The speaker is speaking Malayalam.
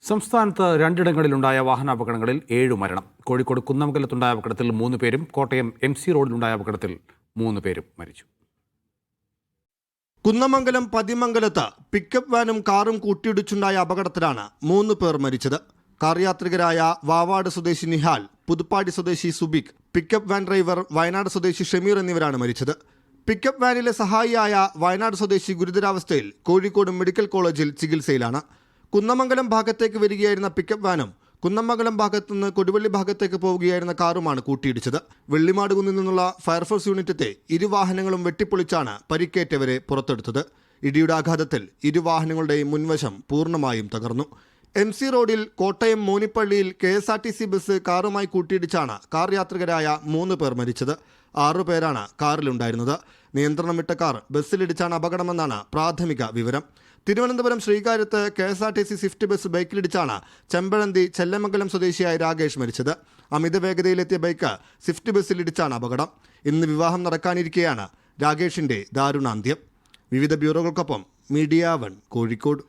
സംസ്ഥാനത്ത് രണ്ടിടങ്ങളിലുണ്ടായ വാഹനാപകടങ്ങളിൽ 7 മരണം. കോഴിക്കോട് കുന്നമംഗലത്തുണ്ടായ അപകടത്തിൽ 3 പേരും കോട്ടയം MC റോഡിലുണ്ടായ അപകടത്തിൽ 3 പേരും മരിച്ചു. കുന്നമംഗലം പതിമംഗലത്ത് പിക്കപ്പ് വാനും കാറും കൂട്ടിയിടിച്ചുണ്ടായ അപകടത്തിലാണ് 3 പേർ മരിച്ചത്. കാർ യാത്രികരായ വാവാട് സ്വദേശി നിഹാൽ, പുതുപ്പാടി സ്വദേശി Subic, pickup van driver Wayanad സ്വദേശി ഷമീർ എന്നിവരാണ് മരിച്ചത്. പിക്കപ്പ് വാനിലെ സഹായിയായ വയനാട് സ്വദേശി ഗുരുതരാവസ്ഥയിൽ കോഴിക്കോട് മെഡിക്കൽ കോളേജിൽ ചികിത്സയിലാണ്. കുന്നമംഗലം ഭാഗത്തേക്ക് വരികയായിരുന്ന പിക്കപ്പ് വാനും കുന്നമംഗലം ഭാഗത്തു നിന്ന് കൊടുവള്ളി ഭാഗത്തേക്ക് പോവുകയായിരുന്ന കാറുമാണ് കൂട്ടിയിടിച്ചത്. വെള്ളിമാട് കുന്നിൽ നിന്നുള്ള ഫയർഫോഴ്സ് യൂണിറ്റത്തെ ഇരുവാഹനങ്ങളും വെട്ടിപ്പൊളിച്ചാണ് പരിക്കേറ്റവരെ പുറത്തെടുത്തത്. ഇടിയുടെ ആഘാതത്തിൽ ഇരുവാഹനങ്ങളുടെയും മുൻവശം പൂർണ്ണമായും തകർന്നു. MC റോഡിൽ കോട്ടയം മോനിപ്പള്ളിയിൽ KSRTC ബസ് കാറുമായി കൂട്ടിയിടിച്ചാണ് കാർ യാത്രികരായ 3 പേർ മരിച്ചത്. 6 പേരാണ് കാറിലുണ്ടായിരുന്നത്. നിയന്ത്രണം വിട്ട കാർ ബസ്സിലിടിച്ചാണ് അപകടമെന്നാണ് പ്രാഥമിക വിവരം. തിരുവനന്തപുരം ശ്രീകാര്യത്ത് KSRTC സ്വിഫ്റ്റ് ബസ് ബൈക്കിലിടിച്ചാണ് ചെമ്പഴന്തി ചെല്ലമംഗലം സ്വദേശിയായ രാകേഷ് മരിച്ചത്. അമിത വേഗതയിലെത്തിയ ബൈക്ക് സ്വിഫ്റ്റ് ബസ്സിലിടിച്ചാണ് അപകടം. ഇന്ന് വിവാഹം നടക്കാനിരിക്കെയാണ് രാകേഷിന്റെ ദാരുണാന്ത്യം. വിവിധ ബ്യൂറോകൾക്കൊപ്പം മീഡിയ 1 കോഴിക്കോട്.